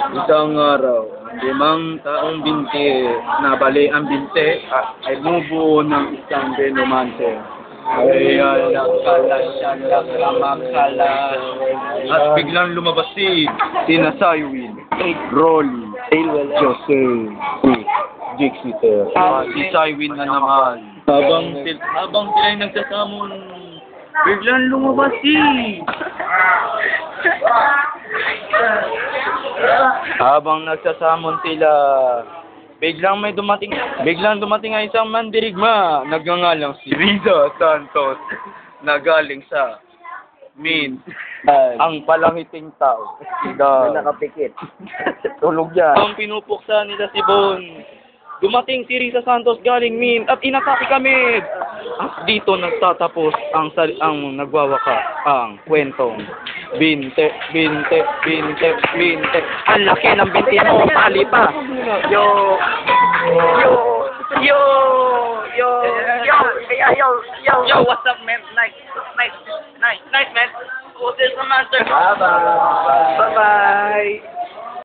Isang araw, limang taong binti na bali ang binti ay bumubuo ng isang renomante. Ay at biglang lumabas si Tina Saywin, Rolly, Jose, Dixiter. Si Saywin na naman. Habang sila ay nagsasamon, biglang lumabas si habang nagsasamon sila, biglang dumating ang isang mandirigma, nagngangalang si Riza Santos, na galing sa Min, ang palangiting tao. Nakapikit. Tulog yan. Ang pinupuksa nila si Bon. Dumating si Riza Santos galing Min at inatake kami. At dito nagtatapos ang nagwawaka ang kwentong Binte. Ang laki ng binti mo, pali pa. Yo. What's up, man? Nice, man. Who's this, master? Bye-bye. Bye-bye.